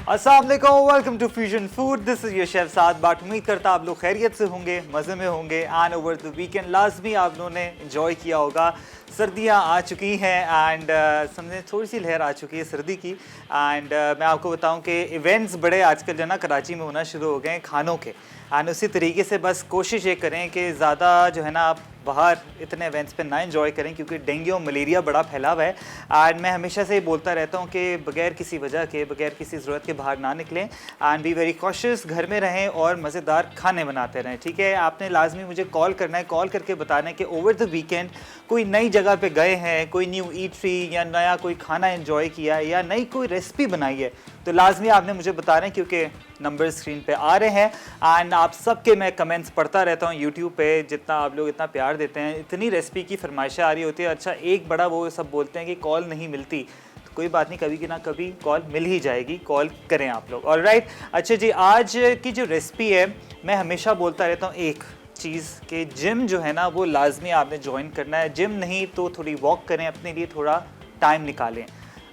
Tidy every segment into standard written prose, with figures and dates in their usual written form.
अस्सलाम वालेकुम, welcome to fusion food. This is your chef Saad Bat. उम्मीद करता आप लोग खैरियत से होंगे, मज़े में होंगे। एंड ओवर द वीकेंड लाजमी आप लोगों ने इन्जॉय किया होगा। सर्दियाँ आ चुकी हैं एंड समझें थोड़ी सी लहर आ चुकी है सर्दी की। एंड मैं आपको बताऊं कि इवेंट्स बड़े आजकल जो है ना कराची में होना शुरू हो गए हैं खानों के। एंड उसी तरीके से बस कोशिश ये करें कि ज़्यादा जो है ना आप बाहर इतने इवेंट्स पे ना एंजॉय करें, क्योंकि डेंगू और मलेरिया बड़ा फैला हुआ है। एंड मैं हमेशा से ही बोलता रहता हूँ कि बगैर किसी वजह के, बगैर किसी ज़रूरत के बाहर ना निकलें एंड बी वेरी कॉशियस, घर में रहें और मज़ेदार खाने बनाते रहें। ठीक है, आपने लाजमी मुझे कॉल करना है, कॉल करके बताना है कि ओवर द वीकेंड कोई नई जगह पे गए हैं, कोई न्यू ईटरी या नया कोई खाना एंजॉय किया है या नई कोई रेसिपी बनाई है, तो लाजमी आपने मुझे बताना है, क्योंकि नंबर स्क्रीन पे आ रहे हैं। एंड आप सबके मैं कमेंट्स पढ़ता रहता हूँ यूट्यूब पे, जितना आप लोग इतना प्यार देते हैं, इतनी रेसिपी की फरमाइशें आ रही होती है। अच्छा, एक बड़ा वो सब बोलते हैं कि कॉल नहीं मिलती, तो कोई बात नहीं, कभी कि ना कभी कॉल मिल ही जाएगी, कॉल करें आप लोग। ऑलराइट, अच्छा जी, आज की जो रेसिपी है, मैं हमेशा बोलता रहता हूँ एक चीज़ कि जिम जो है ना वो लाजमी आपने ज्वाइन करना है। जिम नहीं तो थोड़ी वॉक करें, अपने लिए थोड़ा टाइम निकालें।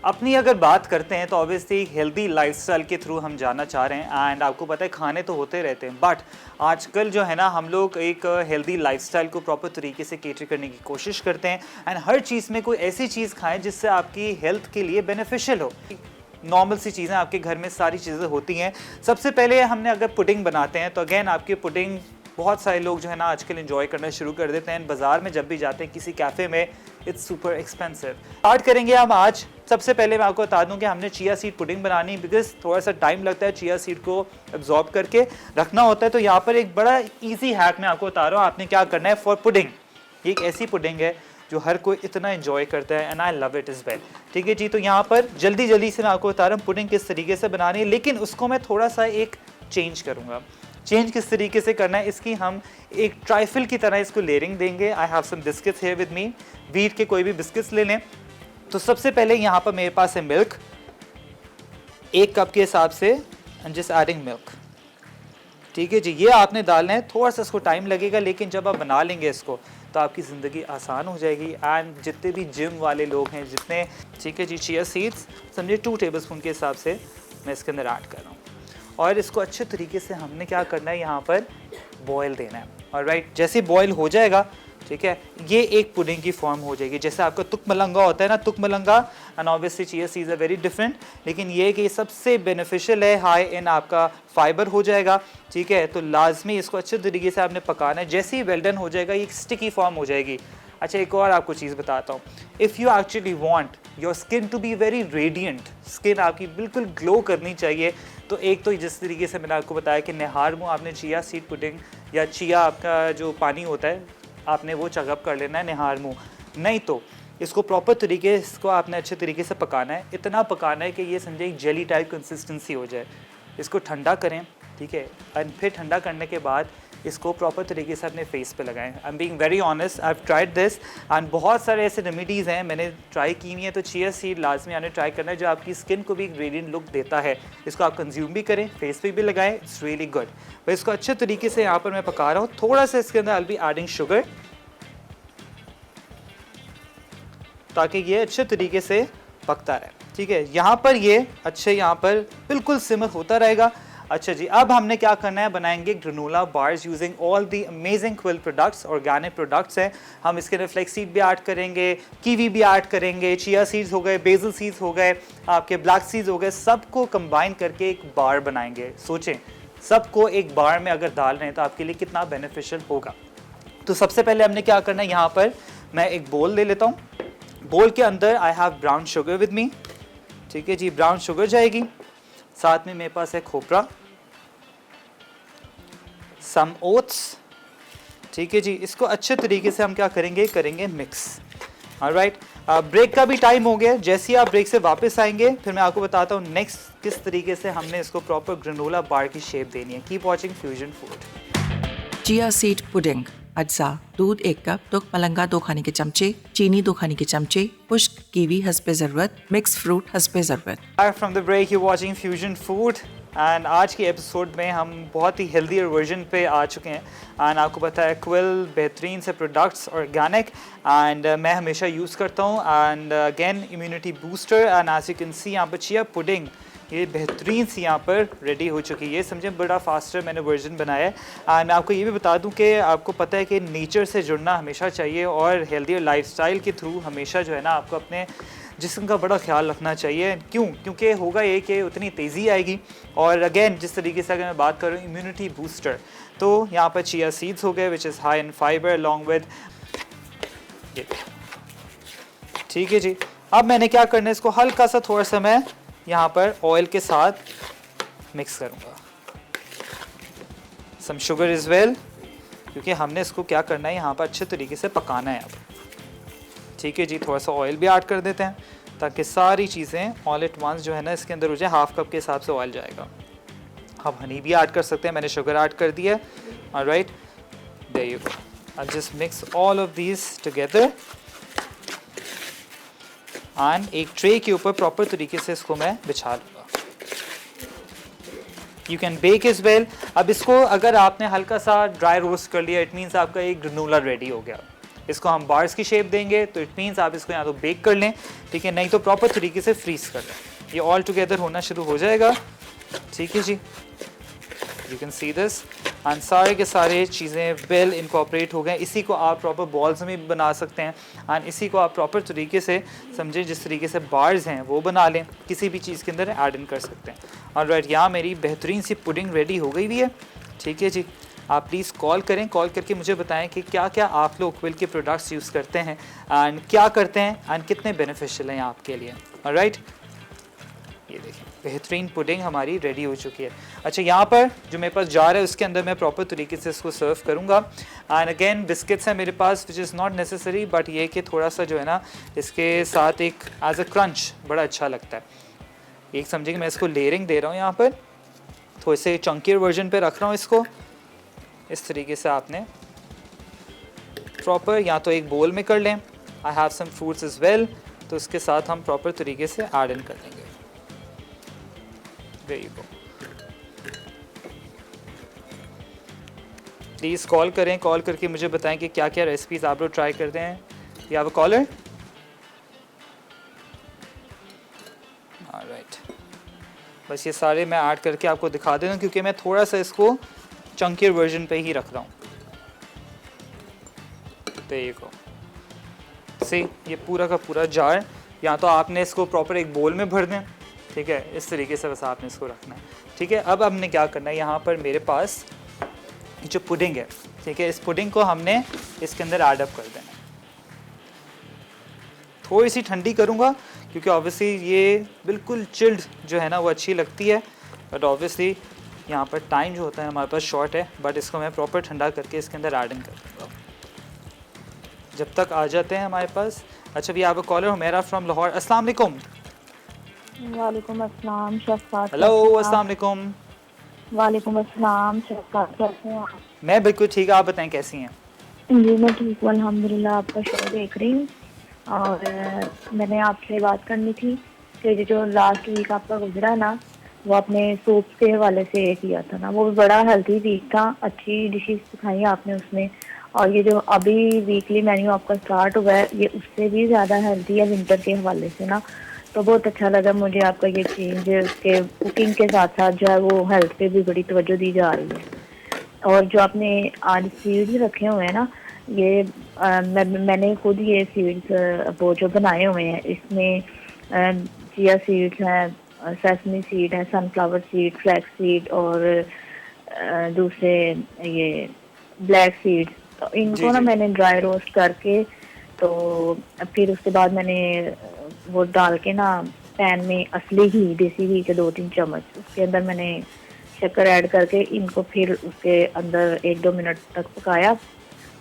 अपनी अगर बात करते हैं तो ऑब्वियसली हेल्दी लाइफस्टाइल के थ्रू हम जाना चाह रहे हैं। एंड आपको पता है खाने तो होते रहते हैं, बट आजकल जो है ना हम लोग एक हेल्दी लाइफस्टाइल को प्रॉपर तरीके से केटर करने की कोशिश करते हैं। एंड हर चीज़ में कोई ऐसी चीज़ खाएं जिससे आपकी हेल्थ के लिए बेनिफिशियल हो। नॉर्मल सी चीज़ें आपके घर में सारी चीज़ें होती हैं। सबसे पहले हमने अगर पुडिंग बनाते हैं तो अगेन आपकी पुडिंग बहुत सारे लोग जो है ना आजकल एंजॉय करना शुरू कर देते हैं। बाज़ार में जब भी जाते हैं किसी कैफ़े में, इट्स सुपर एक्सपेंसिव। स्टार्ट करेंगे हम आज। सबसे पहले मैं आपको बता दूं कि हमने चिया सीड पुडिंग बनानी, बिकॉज थोड़ा सा टाइम लगता है चिया सीड को एब्जॉर्ब करके रखना होता है। तो यहाँ पर एक बड़ा ईजी हैक मैं आपको बता रहा हूँ, आपने क्या करना है फॉर पुडिंग। एक ऐसी पुडिंग है जो हर कोई इतना एंजॉय करता है and I love it is well. ठीक है जी, तो यहाँ पर जल्दी जल्दी से मैं आपको बता रहा हूँ पुडिंग किस तरीके से बनानी है, लेकिन उसको मैं थोड़ा सा एक चेंज करूँगा। चेंज किस तरीके से करना है, इसकी हम एक ट्राइफल की तरह इसको लेयरिंग देंगे। I have some biscuits here with me, wheat के कोई भी बिस्किट्स ले लें। तो सबसे पहले यहाँ पर मेरे पास है मिल्क, 1 कप के हिसाब से, एंड जस्ट एडिंग मिल्क। ठीक है जी, ये आपने डालना है। थोड़ा सा इसको टाइम लगेगा, लेकिन जब आप बना लेंगे इसको तो आपकी ज़िंदगी आसान हो जाएगी। एंड जितने भी जिम वाले लोग हैं जितने, ठीक है जी, चिया सीड्स समझिए 2 टेबलस्पून के हिसाब से मैं इसके अंदर ऐड कर रहा हूँ। और इसको अच्छे तरीके से हमने क्या करना है, यहाँ पर बॉयल देना है। ऑलराइट, जैसे बॉयल हो जाएगा, ठीक है, ये एक पुडिंग की फॉर्म हो जाएगी। जैसे आपका तुक मलंगा होता है ना, तुक मलंगा and obviously chia seeds are very different, लेकिन ये कि सबसे बेनिफिशियल है, हाई इन आपका फाइबर हो जाएगा। ठीक है, तो लाजमी इसको अच्छे तरीके से आपने पकाना है। जैसे ही वेल डन हो जाएगा, ये एक स्टिकी फॉर्म हो जाएगी। अच्छा, एक और आपको चीज़ बताता हूँ, if you actually want your skin to be very radiant, skin आपकी बिल्कुल ग्लो करनी चाहिए, तो एक तो जिस तरीके से मैंने आपको बताया कि निहार मुँह आपने चिया सीड पुडिंग या चिया आपका जो पानी होता है आपने वो चगअप कर लेना है निहार मुँह। नहीं तो इसको प्रॉपर तरीके इसको आपने अच्छे तरीके से पकाना है। इतना पकाना है कि ये समझे एक जेली टाइप कंसिस्टेंसी हो जाए। इसको ठंडा करें, ठीक है, और फिर ठंडा करने के बाद इसको प्रॉपर तरीके से अपने फेस पे लगाएं। I am being very honest, I have tried this and बहुत सारे ऐसे रेमेडीज़ हैं मैंने ट्राई की हुई हैं। तो चिया सीड लाजमी आपने ट्राई करना है, जो आपकी स्किन को भी एक रेडिएंट लुक देता है। इसको आप कंज्यूम भी करें, फेस पे भी लगाएं, इट्स रियली गुड। तो इसको अच्छे तरीके से यहाँ पर मैं पका रहा हूँ। थोड़ा सा इसके अंदर I will be adding sugar, ताकि ये अच्छे तरीके से पकता रहे। ठीक है, यहाँ पर ये अच्छे यहाँ पर बिल्कुल सिमर होता रहेगा। अच्छा जी, अब हमने क्या करना है, बनाएंगे granola bars using all the amazing quill products, organic products हैं। हम इसके अंदर फ्लेक्स सीड भी ऐड करेंगे, कीवी भी ऐड करेंगे, चिया सीड्स हो गए, बेसल सीड्स हो गए, आपके ब्लैक सीड्स हो गए, सबको कंबाइन करके एक बार बनाएंगे। सोचें, सबको एक बार में अगर डाल रहे हैं तो आपके लिए कितना बेनिफिशियल होगा। तो सबसे पहले हमने क्या करना है, यहाँ पर मैं एक बोल ले लेता हूँ। बोल के अंदर I have brown sugar with me. ठीक है जी, ब्राउन शुगर जाएगी, साथ में मेरे पास है खोपरा, सम ओट्स। ठीक है जी, इसको अच्छे तरीके से हम क्या करेंगे मिक्स। ऑलराइट, ब्रेक का भी टाइम हो गया। जैसे ही आप ब्रेक से वापस आएंगे फिर मैं आपको बताता हूँ नेक्स्ट किस तरीके से हमने इसको प्रॉपर ग्रेनोला बार की शेप देनी है। Keep watching fusion food. Chia seed pudding. अज्जा: दूध 1 कप, तुक मलंगा 2 खाने के चमचे, चीनी 2 खाने के चमचे, खुश्क कीवी हस्बे ज़रूरत, मिक्स फ्रूट हस्बे ज़रूरत। From the break you watching fusion food and आज के एपिसोड में हम बहुत ही हेल्दियर वर्जन पे आ चुके हैं। एंड आपको पता है क्विल बेहतरीन से प्रोडक्ट्स ऑर्गेनिक एंड मैं हमेशा यूज़ करता हूँ and again immunity booster. And as you can see यहाँ पर चिया पुडिंग ये बेहतरीन सी यहाँ पर रेडी हो चुकी है। समझे बड़ा फास्टर मैंने वर्जन बनाया है। एंड मैं आपको ये भी बता दूं कि आपको पता है कि नेचर से जुड़ना हमेशा चाहिए और हेल्दी लाइफस्टाइल के थ्रू हमेशा जो है ना आपको अपने जिस्म का बड़ा ख्याल रखना चाहिए। क्यों? क्योंकि होगा ये कि उतनी तेज़ी आएगी। और अगेन जिस तरीके से अगर मैं बात करूँ इम्यूनिटी बूस्टर, तो यहाँ पर चिया सीड्स हो गए which is high in fibre along with, ठीक है जी। अब मैंने क्या करना है, इसको हल्का सा थोड़ा सा मैं यहाँ पर ऑयल के साथ मिक्स करूँगा। सम शुगर इज़ वेल, क्योंकि हमने इसको क्या करना है यहाँ पर अच्छे तरीके से पकाना है अब, ठीक है जी। थोड़ा सा ऑयल भी ऐड कर देते हैं ताकि सारी चीज़ें ऑल एट वंस जो है ना इसके अंदर हो जाए। हाफ कप के हिसाब से ऑयल जाएगा। आप हनी भी ऐड कर सकते हैं, मैंने शुगर ऐड कर दिया। Alright, there you go. I just mix all of these together and एक ट्रे के ऊपर प्रॉपर तरीके से इसको मैं बिछा लूँगा। You can bake as well. अब इसको अगर आपने हल्का सा ड्राई रोस्ट कर लिया, इट मीन्स आपका एक ग्रेनोला रेडी हो गया। इसको हम बार्स की शेप देंगे तो इट मीन्स आप इसको या तो बेक कर लें, ठीक है, नहीं तो प्रॉपर तरीके से फ्रीज कर लें। ये ऑल टुगेदर होना शुरू हो जाएगा, ठीक है जी। You can see this and सारे के सारे चीज़ें वेल इनकॉर्पोरेट हो गए। इसी को आप प्रॉपर बॉल्स में भी बना सकते हैं एंड इसी को आप प्रॉपर तरीके से समझे जिस तरीके से बार्स हैं वो बना लें, किसी भी चीज़ के अंदर ऐड इन कर सकते हैं। ऑलराइट, यहाँ मेरी बेहतरीन सी पुडिंग रेडी हो गई भी है, ठीक है जी। आप प्लीज़ कॉल करें, कॉल करके मुझे बताएं कि क्या क्या आप लोग विल के प्रोडक्ट्स यूज़ करते हैं एंड क्या करते हैं एंड कितने बेनिफिशियल हैं आपके लिए। ऑलराइट, ये देखिए बेहतरीन पुडिंग हमारी रेडी हो चुकी है। अच्छा, यहाँ पर जो मेरे पास जार है उसके अंदर मैं प्रॉपर तरीके से इसको सर्व करूँगा। एंड अगेन बिस्किट्स हैं मेरे पास which is not necessary, but ये कि थोड़ा सा जो है ना इसके साथ एक एज अ क्रंच बड़ा अच्छा लगता है। एक समझिए कि मैं इसको लेयरिंग दे रहा हूँ, यहाँ पर थोड़े से चंकियर वर्जन पे रख रहा हूँ इसको। इस तरीके से आपने प्रॉपर या तो एक बोल में कर लें, I have some fruits as well, तो इसके साथ हम प्रॉपर तरीके से ऐड इन कर देंगे। There you go. Please call करें, कॉल करके मुझे बताएं कि क्या क्या रेसिपीज़ आप लोग ट्राई करते हैं। You have a caller? Alright, बस ये सारे मैं ऐड करके आपको दिखा देता हूँ क्योंकि मैं थोड़ा सा इसको चंकियर वर्जन पे ही रख रहा हूँ। There you go. से ये पूरा का पूरा जार या तो आपने इसको प्रॉपर एक बोल में भर दें, ठीक है, इस तरीके से बस आपने इसको रखना है, ठीक है। अब हमने क्या करना है, यहाँ पर मेरे पास जो पुडिंग है, ठीक है, इस पुडिंग को हमने इसके अंदर ऐड अप कर देना है। थोड़ी सी ठंडी करूँगा क्योंकि ऑब्वियसली ये बिल्कुल चिल्ड जो है ना वो अच्छी लगती है, बट ऑब्वियसली यहाँ पर टाइम जो होता है हमारे पास शॉर्ट है, बट इसको मैं प्रॉपर ठंडा करके इसके अंदर ऐड इन कर दूँगा जब तक आ जाते हैं हमारे पास। अच्छा, भी आप कॉलर हुमैरा फ्रॉम लाहौर। अस्सलाम वालेकुम। वालेकुम अस्सलाम शफ़क़ात। हेलो, अस्सलाम वालेकुम। वालेकुम अस्सलाम शफ़क़ात, कैसे हैं आप? मैं बिल्कुल ठीक है, आप बताएं कैसी हैं? जी मैं ठीक हूँ अल्हम्दुलिल्लाह। आपका शो देख रही हूँ और मैंने आपसे बात करनी थी कि जो लास्ट वीक आपका गुजरा ना, वो आपने सूप के हवाले से किया था ना, वो भी बड़ा हेल्थी वीक था, अच्छी डिशेस सिखाई आपने उसमें। और ये जो अभी वीकली मेन्यू आपका स्टार्ट हुआ है ये उससे भी ज़्यादा हेल्थी है विंटर के हवाले से ना, तो बहुत अच्छा लगा मुझे आपका ये चेंज के कुकिंग के साथ साथ जो है वो हेल्थ पे भी बड़ी तवज्जो दी जा रही है। और जो आपने आज सीड्स रखे हुए हैं ना, ये मैंने खुद ये सीड्स वो जो बनाए हुए हैं, इसमें चिया सीड्स हैं, सेसमी सीड है, सनफ्लावर सीड, फ्लैक्स सीड और दूसरे ये ब्लैक सीड, तो इनको ना मैंने ड्राई रोस्ट करके तो फिर उसके बाद मैंने वो डाल के ना पैन में असली घी, देसी घी के 2-3 चम्मच, उसके अंदर मैंने शक्कर ऐड करके इनको फिर उसके अंदर 1-2 मिनट तक पकाया।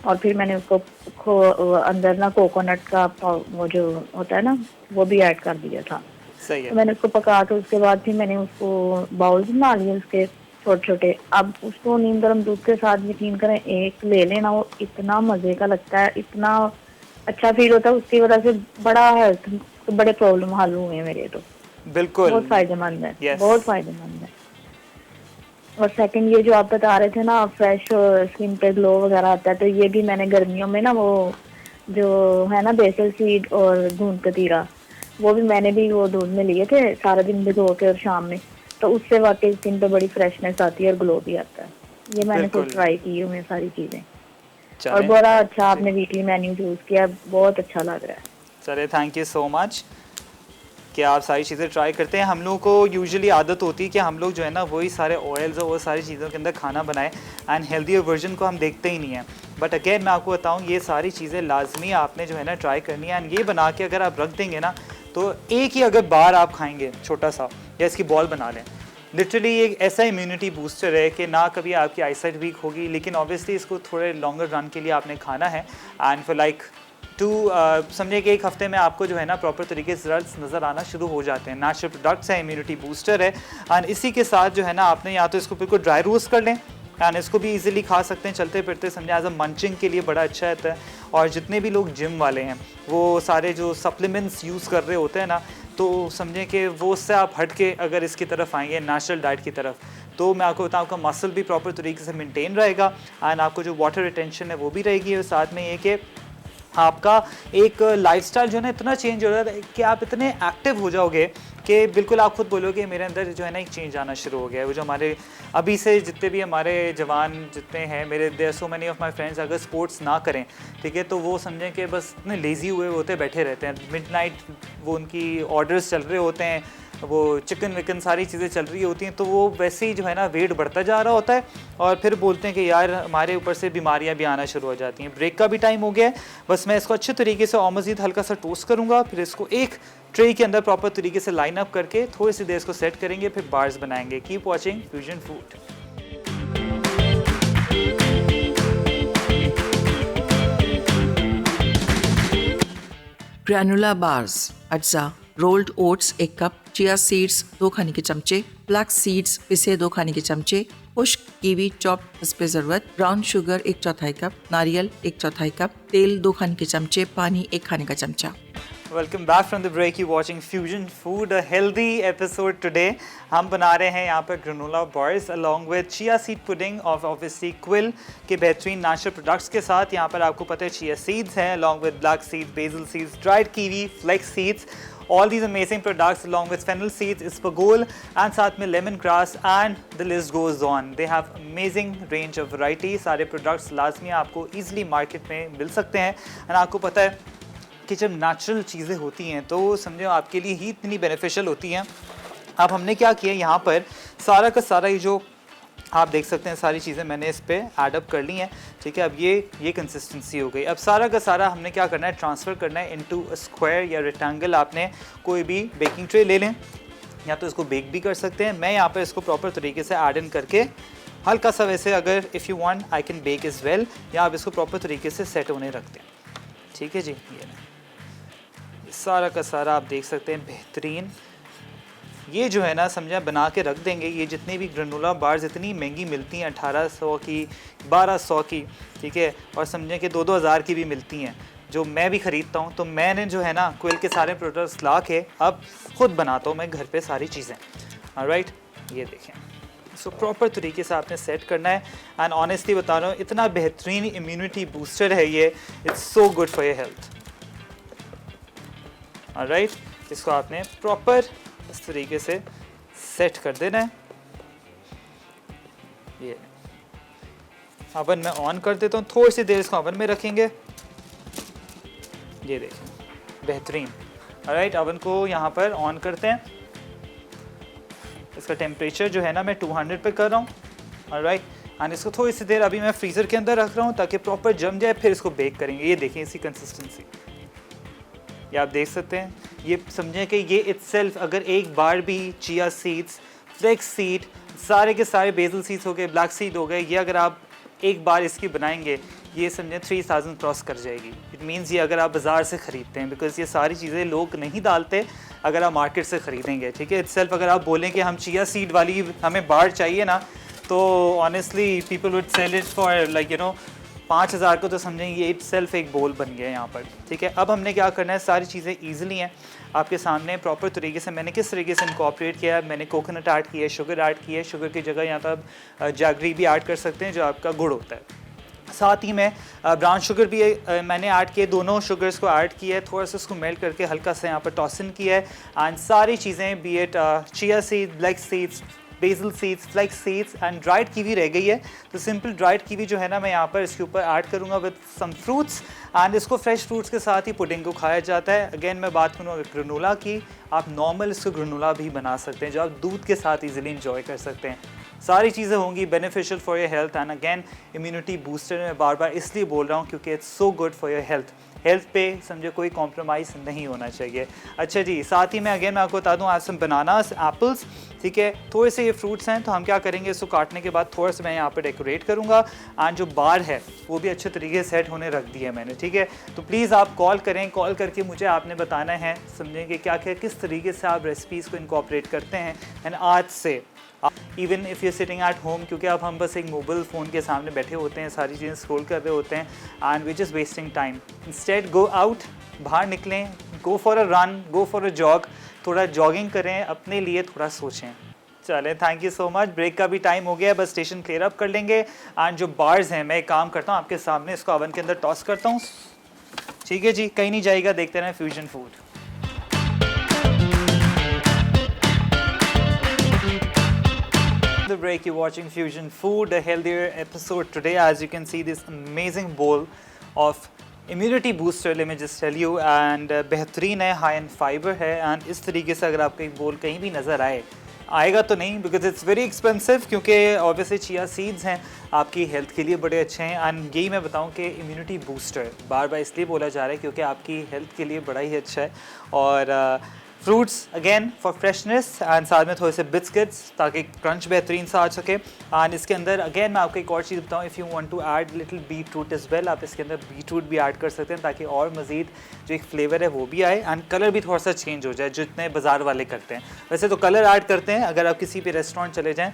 और फिर मैंने उसको अंदर ना कोकोनट का वो जो होता है ना वो भी ऐड कर दिया था। सही है। तो मैंने उसको पका के उसके बाद फिर मैंने उसको बाउल्स बना लिए उसके छोटे छोटे। अब उसको नीम गर्म दूध के साथ यकीन करें एक ले लेना, वो इतना मज़े का लगता है, इतना अच्छा फील होता है, उसकी वजह से बड़ा हेल्थ बड़े प्रॉब्लम हल हुए हैं मेरे, तो बिल्कुल बहुत फायदेमंद है। Yes. बहुत फायदेमंद है। और सेकंड ये जो आप बता रहे थे ना फ्रेश स्किन पे ग्लो वगैरह आता है, तो ये भी मैंने गर्मियों में ना वो जो है ना बेसल सीड और गूंद कतीरा, वो भी मैंने भी वो दूध में लिए थे सारा दिन भिगो के और शाम में, तो उससे वाकई स्किन पे बड़ी फ्रेशनेस आती है और ग्लो भी आता है। ये मैंने बिल्कुल। खुद ट्राई की हुई है सारी चीजें, और चलें, बड़ा अच्छा आपने वीकली मेन्यू चूज किया, बहुत अच्छा लग रहा है। चले, थैंक यू सो मच कि आप सारी चीज़ें ट्राई करते हैं। हम लोगों को यूजुअली आदत होती है कि हम लोग जो है ना वही सारे ऑयल्स और वो सारी चीज़ों के अंदर खाना बनाएं एंड हेल्दियर वर्जन को हम देखते ही नहीं हैं। बट अगेन मैं आपको बताऊं, ये सारी चीज़ें लाजमी आपने जो है ना ट्राई करनी है। एंड ये बना के अगर आप रख देंगे ना, तो एक ही अगर बार आप खाएंगे छोटा सा, या इसकी बॉल बना लें, लिटरली एक ऐसा इम्यूनिटी बूस्टर है कि ना कभी आपकी आईसाइट वीक होगी, लेकिन ऑब्वियसली इसको थोड़े लॉन्गर रन के लिए आपने खाना है। एंड फॉर लाइक समझिए कि एक हफ्ते में आपको जो है ना प्रॉपर तरीके से रिजल्ट्स नज़र आना शुरू हो जाते हैं। नेचुरल प्रोडक्ट्स है, इम्यूनिटी बूस्टर है। एंड इसी के साथ जो है ना आपने या तो इसको बिल्कुल ड्राई रोस्ट कर लें, एंड इसको भी इजीली खा सकते हैं चलते फिरते, समझे एज अ मंचिंग के लिए बड़ा अच्छा रहता है। और जितने भी लोग जिम वाले हैं वो सारे जो सप्लीमेंट्स यूज़ कर रहे होते हैं ना, तो समझें कि वो उससे आप हट के अगर इसकी तरफ आएंगे नेचुरल डाइट की तरफ, तो मैं आपको बताऊँ आपका मसल भी प्रॉपर तरीके से मेंटेन रहेगा एंड आपको जो वाटर रिटेंशन है वो भी रहेगी। और साथ में ये कि आपका एक लाइफस्टाइल जो है ना इतना चेंज हो रहा है कि आप इतने एक्टिव हो जाओगे कि बिल्कुल आप खुद बोलोगे मेरे अंदर जो है ना एक चेंज आना शुरू हो गया है। वो जो हमारे अभी से जितने भी हमारे जवान जितने हैं, मेरे there so many of my friends, अगर स्पोर्ट्स ना करें, ठीक है, तो वो समझें कि बस इतने लेज़ी हुए होते बैठे रहते हैं। मिडनाइट वो उनकी ऑर्डर्स चल रहे होते हैं, वो चिकन विकन सारी चीज़ें चल रही होती हैं, तो वो वैसे ही जो है ना वेट बढ़ता जा रहा होता है और फिर बोलते हैं कि यार हमारे ऊपर से बीमारियां भी आना शुरू हो जाती हैं। ब्रेक का भी टाइम हो गया है, बस मैं इसको अच्छे तरीके से और मज़ीद हल्का सा टोस्ट करूँगा, फिर इसको एक ट्रे के अंदर प्रॉपर तरीके से लाइन अप करके थोड़ी सी देर इसको सेट करेंगे, फिर बार्स बनाएंगे। Keep watching fusion food. Granola bars, अज्जा, rolled oats 1 cup, chia seeds 2 खाने के चमचे, फ्लैक्स सीड्स पिसे 2 खाने के चमचे, खुश्क कीवी चॉप हस्बे ज़रूरत, ब्राउन शुगर 1/4 कप, नारियल 1/4 कप, तेल 2 खाने के चमचे, पानी 1 खाने का चमचा। Welcome back from the break, you watching fusion food, a healthy episode today. हम बना रहे हैं यहाँ पर granola bars along with chia seed pudding of obviously क्विल के बेहतरीन नेचुरल प्रोडक्ट्स के साथ। यहाँ पर आपको पता है चिया सीड्स हैं along with black seeds, basil seeds, dried kiwi, flax seeds, all these amazing products along with fennel seeds, isbagol and साथ में lemongrass and the list goes on. They have amazing range of variety. सारे products लाजमी आपको easily market में मिल सकते हैं। and आपको पता है कि जब नेचुरल चीज़ें होती हैं तो समझो आपके लिए ही इतनी बेनिफिशियल होती हैं। अब हमने क्या किया यहाँ पर सारा का सारा ये जो आप देख सकते हैं सारी चीज़ें मैंने इस पे ऐड अप कर ली हैं, ठीक है। अब ये कंसिस्टेंसी हो गई। अब सारा का सारा हमने क्या करना है, ट्रांसफ़र करना है इनटू अ स्क्वायर या रेक्टेंगल। आपने कोई भी बेकिंग ट्रे ले लें, या तो इसको बेक भी कर सकते हैं। मैं यहाँ पर इसको प्रॉपर तरीके से ऐड इन करके हल्का सा वैसे अगर if you want I can bake as well, या आप इसको प्रॉपर तरीके से सेट होने रखते हैं, ठीक है जी। ये सारा का सारा आप देख सकते हैं बेहतरीन। ये जो है ना समझा बना के रख देंगे। ये जितनी भी ग्रेनोला बार्स इतनी महंगी मिलती हैं, 1800 की, 1200 की, ठीक है, और समझें कि 2-2 हज़ार की भी मिलती हैं, जो मैं भी ख़रीदता हूँ। तो मैंने जो है ना क्विल के सारे प्रोडक्ट्स ला के अब ख़ुद बनाता हूँ मैं घर पे सारी चीज़ें। ऑलराइट, ये देखें, इसको प्रॉपर तरीके से आपने सेट करना है। एंड ऑनेस्टली बता रहा हूँ इतना बेहतरीन इम्यूनिटी बूस्टर है ये, it's so good for your health. Alright, इसको आपने प्रॉपर इस तरीके से सेट कर देना है। ये ओवन में ऑन कर देता हूँ, थोड़ी सी देर इसको ओवन में रखेंगे। ये देखिए बेहतरीन। ऑलराइट, ओवन को यहाँ पर ऑन करते हैं। इसका टेम्परेचर जो है ना मैं 200 पे कर रहा हूँ। ऑलराइट, एंड इसको थोड़ी सी देर अभी मैं फ्रीज़र के अंदर रख रहा हूँ ताकि प्रॉपर जम जाए, फिर इसको बेक करेंगे। ये देखें इसी कंसिस्टेंसी, ये आप देख सकते हैं। ये समझें कि ये इटसेल्फ अगर एक बार भी चिया सीड्स, फ्लेक्स सीड, सारे के सारे बेसिल सीड्स हो गए, ब्लैक सीड हो गए, ये अगर आप एक बार इसकी बनाएंगे, ये समझें 3000 क्रॉस कर जाएगी। इट मीन्स ये अगर आप बाज़ार से ख़रीदते हैं, बिकॉज़ ये सारी चीज़ें लोग नहीं डालते अगर आप मार्केट से ख़रीदेंगे, ठीक है। इटसेल्फ अगर आप बोलें कि हम चिया सीड वाली हमें बार चाहिए ना, तो honestly people would sell it for like you know 5000 को, तो समझें ये इटसेल्फ एक बोल बन गया यहाँ पर, ठीक है। अब हमने क्या करना है, सारी चीज़ें ईजिली हैं आपके सामने प्रॉपर तरीके से। मैंने किस तरीके से इनकॉर्पोरेट किया है, मैंने कोकोनट ऐड किया है, शुगर ऐड किया है। शुगर की जगह यहाँ पर आप जैगरी भी ऐड कर सकते हैं जो आपका गुड़ होता है, साथ ही में ब्राउन शुगर भी मैंने ऐड किए, दोनों शुगर्स को ऐड किया है, थोड़ा सा इसको मेल्ट करके हल्का सा यहाँ पर टॉसिन किया है। एंड सारी चीज़ें be it chia seed, black seeds, basil seeds, flax seeds and dried kiwi रह गई है। तो सिंपल ड्राइड कीवी जो है ना मैं यहाँ पर इसके ऊपर ऐड करूँगा विद सम फ्रूट्स। एंड इसको फ्रेश फ्रूट्स के साथ ही पुडिंग को खाया जाता है। अगेन मैं बात करूँ अगर ग्रेनोला की, आप नॉर्मल इसको ग्रेनोला भी बना सकते हैं जो आप दूध के साथ ईजिली इंजॉय कर सकते हैं। सारी चीज़ें होंगी beneficial for your health. And again immunity booster मैं बार बार इसलिए बोल रहा हूँ क्योंकि it's so good for your health. Health पे समझे कोई कॉम्प्रोमाइज़ नहीं होना चाहिए। अच्छा जी, साथ ही मैं अगेन मैं आपको बता दूँ आज सम बनानास, एप्पल्स, ठीक है, थोड़े से ये फ्रूट्स हैं। तो हम क्या करेंगे, इसको काटने के बाद थोड़ा सा मैं यहाँ पे डेकोरेट करूँगा। एंड जो बार है वो भी अच्छे तरीके से सेट होने रख दिया है मैंने, ठीक है। तो प्लीज़ आप कॉल करें, कॉल करके मुझे आपने बताना है समझेंगे क्या क्या किस तरीके से आप रेसिपीज़ को इनकॉर्पोरेट करते हैं। एंड आज से even if you sitting at home, क्योंकि अब हम बस एक मोबाइल फ़ोन के सामने बैठे होते हैं, सारी चीज़ें स्क्रॉल कर रहे होते हैं and we just wasting time. Instead go out, बाहर निकलें, go for a run, go for a jog, थोड़ा जॉगिंग करें, अपने लिए थोड़ा सोचें। चलें, thank you so much. Break का भी टाइम हो गया है, बस स्टेशन क्लियर अप कर लेंगे। एंड जो बार्स हैं मैं एक काम करता हूँ आपके सामने इसको ओवन के अंदर टॉस करता हूँ, ठीक है जी, कहीं नहीं जाएगा, देखते रहें fusion food. The break, you're watching Fusion Food, a healthier episode today. As you can see, this amazing bowl of immunity booster, let me just tell you, and बेहतरीन है, high in fiber है। and इस तरीके से अगर आपको एक बोल कहीं भी नज़र आएगा तो नहीं, बिकॉज इट्स वेरी एक्सपेंसिव, क्योंकि ऑब्वियसली चिया सीड्स हैं आपकी हेल्थ के लिए बड़े अच्छे हैं। एंड यही मैं बताऊं कि इम्यूनिटी बूस्टर बार बार इसलिए बोला जा रहा है क्योंकि आपकी हेल्थ के लिए बड़ा ही अच्छा है। और fruits again for freshness, and साथ में थोड़े से बिस्किट्स ताकि क्रंच बेहतरीन सा आ सके। एंड इसके अंदर अगेन मैं आपको एक और चीज़ बताऊँ, if you want to add little beetroot as well, आप इसके अंदर बीट रूट भी ऐड कर सकते हैं ताकि और मज़ीद जो एक फ्लेवर है वो भी आए एंड कलर भी थोड़ा सा चेंज हो जाए, जितने बाज़ार वाले करते हैं। वैसे तो कलर ऐड करते हैं, अगर आप किसी भी रेस्टोरेंट चले जाएँ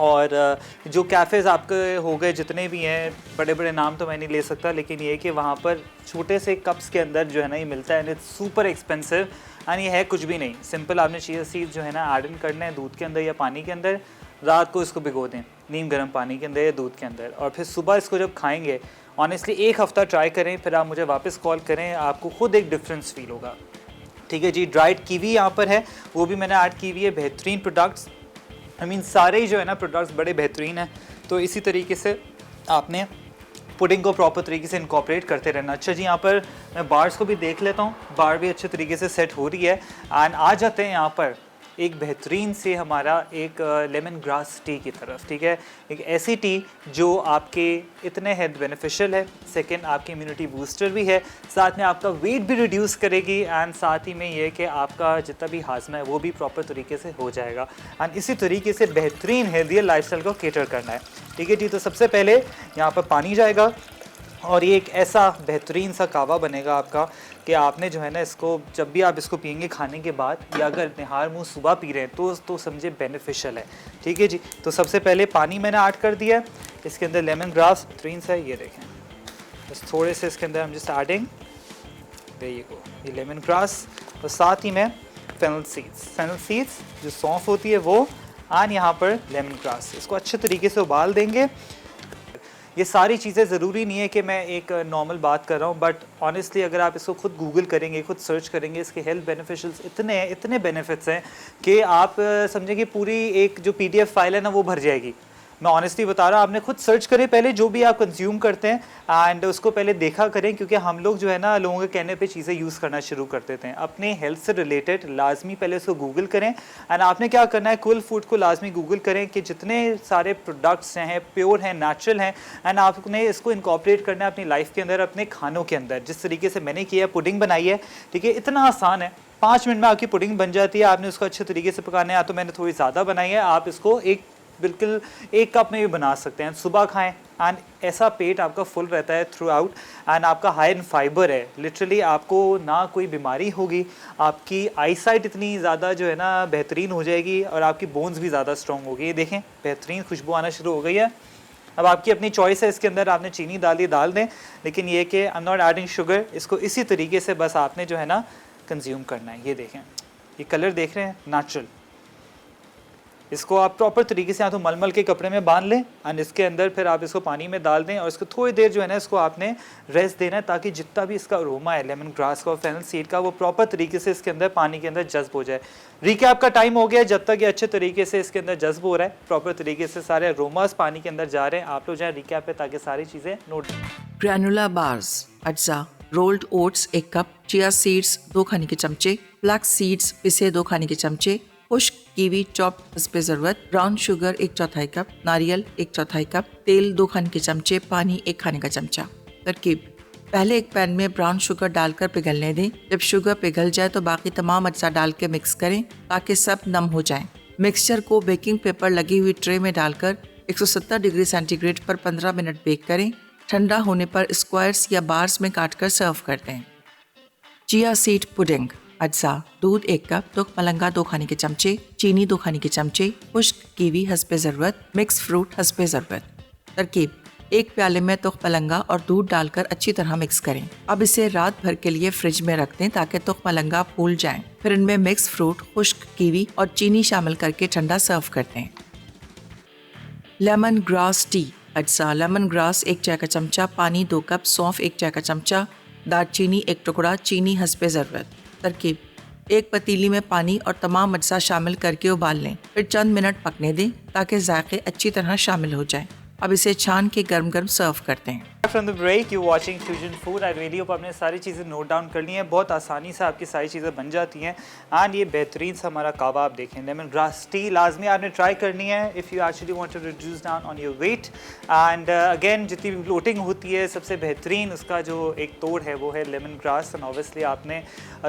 और जो कैफ़ेज़ आपके हो गए जितने भी हैं, बड़े बड़े नाम तो मैं नहीं ले सकता, लेकिन ये कि वहाँ पर छोटे से कप्स के अंदर जो है ना ये मिलता है and it's super expensive. And ये है कुछ भी नहीं, सिंपल आपने चिया सीड्स जो है ना ऐड इन करना है दूध के अंदर या पानी के अंदर, रात को इसको भिगो दें नीम गर्म पानी के अंदर या दूध के अंदर, और फिर सुबह इसको जब खाएंगे, ऑनेस्टली एक हफ़्ता ट्राई करें, फिर आप मुझे वापस कॉल करें, आपको खुद एक डिफरेंस फील होगा, ठीक है जी। ड्राइड कीवी यहाँ पर है, वो भी मैंने ऐड की हुई है, बेहतरीन प्रोडक्ट्स, आई मीन सारे ही जो है ना प्रोडक्ट्स बड़े बेहतरीन हैं। तो इसी तरीके से आपने पुडिंग को प्रॉपर तरीके से इनकॉर्पोरेट करते रहना। अच्छा जी, यहाँ पर मैं बार्स को भी देख लेता हूँ, बार भी अच्छे तरीके से सेट हो रही है। एंड आ जाते हैं यहाँ पर एक बेहतरीन से हमारा एक लेमन ग्रास टी की तरफ, ठीक है, एक ऐसी टी जो आपके इतने हेल्थ बेनिफिशियल है, सेकंड आपकी इम्यूनिटी बूस्टर भी है, साथ में आपका वेट भी रिड्यूस करेगी, एंड साथ ही में ये कि आपका जितना भी हाजमा है वो भी प्रॉपर तरीके से हो जाएगा। एंड इसी तरीके से बेहतरीन हेल्थियर लाइफस्टाइल को केटर करना है, ठीक है जी। तो सबसे पहले यहाँ पर पानी जाएगा और ये एक ऐसा बेहतरीन सा कावा बनेगा आपका कि आपने जो है ना इसको जब भी आप इसको पियेंगे खाने के बाद, या अगर निहार मुँह सुबह पी रहे हैं तो समझे बेनिफिशियल है, ठीक है जी। तो सबसे पहले पानी मैंने ऐड कर दिया है, इसके अंदर लेमन ग्रास बेहतरीन सा है, ये देखें, बस थोड़े से इसके अंदर हम जस्ट एडिंग ये लेमन ग्रास, और साथ ही में फेनल सीड्स जो सौंफ होती है वो, एंड यहाँ पर लेमन ग्रास, इसको अच्छे तरीके से उबाल देंगे। ये सारी चीज़ें ज़रूरी नहीं है कि मैं एक नॉर्मल बात कर रहा हूँ, बट ऑनेस्टली अगर आप इसको खुद गूगल करेंगे, खुद सर्च करेंगे, इसके हेल्थ बेनिफिशियल्स इतने बेनिफिट्स हैं कि आप समझेंगे पूरी एक जो PDF फाइल है ना वो भर जाएगी। मैं ऑनेस्टली बता रहा हूँ, आपने खुद सर्च करें पहले जो भी आप कंज्यूम करते हैं, एंड उसको पहले देखा करें, क्योंकि हम लोग जो है ना लोगों के कहने पे चीज़ें यूज़ करना शुरू कर देते हैं। अपने हेल्थ से रिलेटेड लाजमी पहले उसको गूगल करें, एंड आपने क्या करना है, कुल फूड को लाजमी गूगल करें कि जितने सारे प्रोडक्ट्स हैं प्योर हैं, नेचुरल हैं, एंड आपने इसको इनकॉर्पोरेट करना है अपनी लाइफ के अंदर, अपने खानों के अंदर। जिस तरीके से मैंने किया, पुडिंग बनाई है, ठीक है, इतना आसान है, 5 मिनट में आपकी पुडिंग बन जाती है। आपने उसको अच्छे तरीके से पकाना है, या तो मैंने थोड़ी ज़्यादा बनाई है, आप इसको बिल्कुल 1 कप में भी बना सकते हैं, सुबह खाएं, एंड ऐसा पेट आपका फुल रहता है थ्रू आउट, एंड आपका हाई इन फाइबर है, लिटरली आपको ना कोई बीमारी होगी, आपकी आई साइट इतनी ज़्यादा जो है ना बेहतरीन हो जाएगी, और आपकी बोन्स भी ज़्यादा स्ट्रॉन्ग होगी। ये देखें बेहतरीन खुशबू आना शुरू हो गई है। अब आपकी अपनी चॉइस है, इसके अंदर आपने चीनी डाल दें, लेकिन ये कि I am not adding sugar, इसको इसी तरीके से बस आपने जो है ना कंज्यूम करना है। ये देखें, ये कलर देख रहे हैं, नेचुरल, इसको आप प्रॉपर तरीके से या तो मलमल के कपड़े में बांध लें एंड इसके अंदर फिर आप इसको पानी में डाल दें और इसको थोड़ी देर जो है ना इसको आपने रेस्ट देना है ताकि जितना भी इसका अरोमा है लेमन ग्रास का और फेनल सीड का वो प्रॉपर तरीके से इसके अंदर पानी के अंदर जज्ब हो जाए। रिकैप का टाइम हो गया, जब तक ये अच्छे तरीके से इसके अंदर जज्ब हो रहा है, प्रॉपर तरीके से सारे अरोमास पानी के अंदर जा रहे हैं, आप लोग जाए रिकैप पे ताकि सारी चीज़ें नोट। ग्रैनुला बार्स, अज्जा, rolled oats 1 cup, chia seeds 2 खाने के चमचे, फ्लैक्स सीड्स पिसे 2 खाने के चमचे, खुश्क कीवी चॉप इस पे ज़रूरत, ब्राउन शुगर 1/4 कप, नारियल 1/4 कप, तेल 2 खाने के चमचे, पानी 1 खाने का चमचा। तरकीब: पहले एक पैन में ब्राउन शुगर डालकर पिघलने दें। जब शुगर पिघल जाए तो बाकी तमाम अज्जा डाल के मिक्स करें ताकि सब नम हो जाएं। मिक्सचर को बेकिंग पेपर लगी हुई ट्रे में डालकर 170 डिग्री सेंटीग्रेड पर 15 मिनट बेक करें। ठंडा होने पर स्क्वायर्स या बार्स में काटकर सर्व कर दें। चिया सीड पुडिंग, अज्जा, दूध 1 कप, तुख मलंगा 2 खाने के चमचे, चीनी 2 खाने के चमचे, खुश्क कीवी हस्बे ज़रूरत, मिक्स फ्रूट हस्बे ज़रूरत। तरकीब: एक प्याले में तुख मलंगा और दूध डालकर अच्छी तरह मिक्स करें। अब इसे रात भर के लिए फ्रिज में रख दें ताकि तुख मलंगा फूल जाएं। फिर इनमें मिक्स फ्रूट, खुश्क कीवी और चीनी शामिल करके ठंडा सर्व कर दें। लेमन ग्रास टी, अज्जा, लेमन ग्रास 1 चाय का चमचा, पानी 2 कप, सौंफ 1 चाय का चमचा, दालचीनी 1 टुकड़ा, चीनी हस्बे ज़रूरत। तरकीब: एक पतीली में पानी और तमाम अज्जा शामिल करके उबाल लें, फिर चंद मिनट पकने दें ताकि जायके अच्छी तरह शामिल हो जाएं। अब इसे छान के गर्म गर्म सर्व करते हैं। From the break, you watching Fusion Food. I really hope आपने सारी चीज़ें नोट डाउन कर ली हैं, बहुत आसानी से आपकी सारी चीज़ें बन जाती हैं। एंड ये बेहतरीन सा हमारा कावा आप देखें, लेमन ग्रास टी लाजमी आपने ट्राई करनी है if you actually want to reduce down on your weight. And again जितनी भी ब्लोटिंग होती है सबसे बेहतरीन उसका जो एक तोड़ है वो है लेमन ग्रास। एंड ऑब्वियसली आपने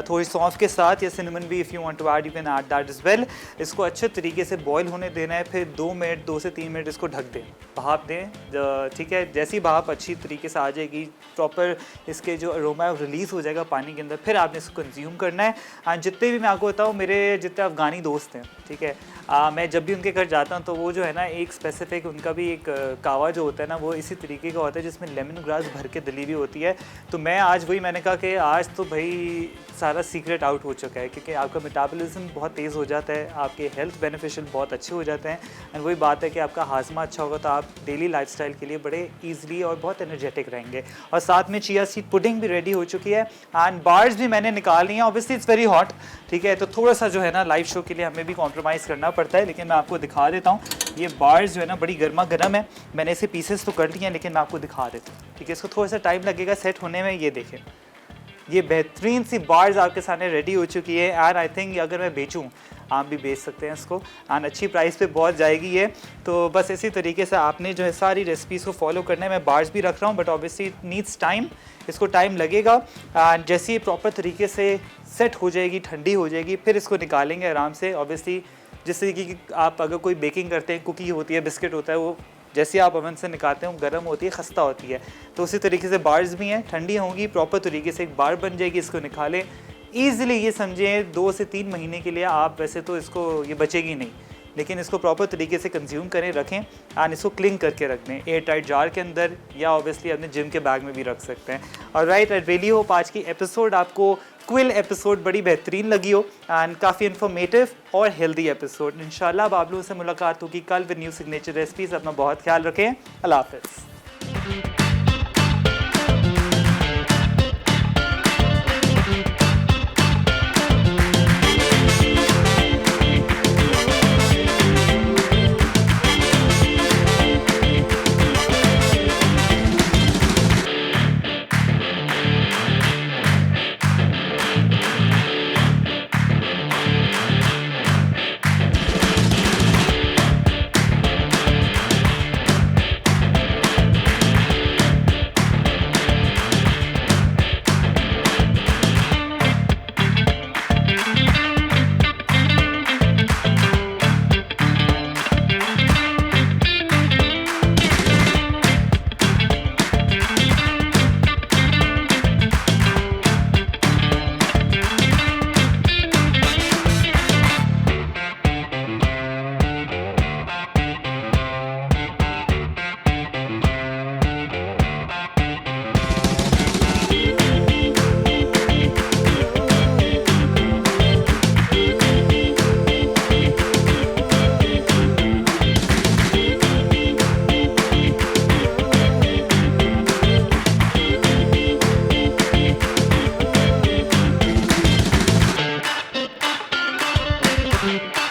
थोड़ी सौंफ के साथ या सिनेमन भी if you want to add you can add that as well. इसको अच्छे तरीके से बॉयल होने देना है, फिर 2 से 3 मिनट इसको ढक दें, भाप दें। ठीक है, जैसी भाप अच्छी तरीके से आ जाएगी, प्रॉपर इसके जो अरोमा है वो रिलीज़ हो जाएगा पानी के अंदर, फिर आपने इसको कंज्यूम करना है। एंड जितने भी मैं आपको बताऊँ, मेरे जितने अफ़गानी दोस्त हैं, ठीक है, मैं जब भी उनके घर जाता हूँ तो वो जो है ना एक स्पेसिफिक उनका भी एक कावा जो होता है ना वो इसी तरीके का होता है जिसमें लेमन ग्रास भर के डली हुई होती है। तो मैं आज वही मैंने कहा कि आज तो भाई सारा सीक्रेट आउट हो चुका है, क्योंकि आपका मेटाबॉलिज्म बहुत तेज़ हो जाता है, आपके हेल्थ बेनिफिशियल बहुत अच्छे हो जाते हैं। एंड वही बात है कि आपका हाजमा अच्छा होगा तो आप डेली लाइफस्टाइल के लिए बड़े ईजिली और बहुत एनर्जेटिक रहेंगे। और साथ में चिया सीड पुडिंग भी रेडी हो चुकी है एंड बार्स भी मैंने निकाल ली हैं। ऑब्वियसली इट्स वेरी हॉट, ठीक है, तो थोड़ा सा जो है ना लाइव शो के लिए हमें भी कॉम्प्रोमाइज़ करना पड़ता है, लेकिन मैं आपको दिखा देता हूँ। ये बार्स जो है ना बड़ी गर्मा गर्म है, मैंने इसे पीसेस तो कर लिए हैं लेकिन मैं आपको दिखा देता हूँ, ठीक है। इसको थोड़ा सा टाइम लगेगा सेट होने में। ये देखें, ये बेहतरीन सी बार्स आपके सामने रेडी हो चुकी है। एंड आई थिंक अगर मैं बेचूँ आप भी बेच सकते हैं इसको एंड अच्छी प्राइस पे बहुत जाएगी ये। तो बस इसी तरीके से आपने जो है सारी रेसिपीज़ को फॉलो करना है। मैं बार्स भी रख रहा हूँ but obviously it needs time, इसको टाइम लगेगा। एंड जैसे ही प्रॉपर तरीके से सेट हो जाएगी, ठंडी हो जाएगी, फिर इसको निकालेंगे आराम से। ऑब्वियसली जिस तरीके की आप अगर कोई बेकिंग करते हैं, कुकी होती है, बिस्किट होता है, वो जैसे आप ओवन से निकालते हैं गर्म होती है, खस्ता होती है, तो उसी तरीके से बार्स भी हैं, ठंडी होंगी, प्रॉपर तरीके से एक बार बन जाएगी, इसको निकालें ईज़िली। ये समझें 2 से 3 महीने के लिए आप, वैसे तो इसको ये बचेगी नहीं, लेकिन इसको प्रॉपर तरीके से कंज्यूम करें, रखें एंड इसको क्लिंग करके रख दें एयर टाइट जार के अंदर, या ऑब्वियसली अपने जिम के बैग में भी रख सकते हैं। और राइट, आई रियली होप आज की एपिसोड आपको क्विल एपिसोड बड़ी बेहतरीन लगी हो एंड काफ़ी इन्फॉर्मेटिव और हेल्दी एपिसोड। इंशाल्लाह अब आप लोगों से मुलाकात होगी कल विद न्यू सिग्नेचर रेसिपीज़। अपना बहुत ख्याल रखें, अल्लाह हाफ़िज़। हैं।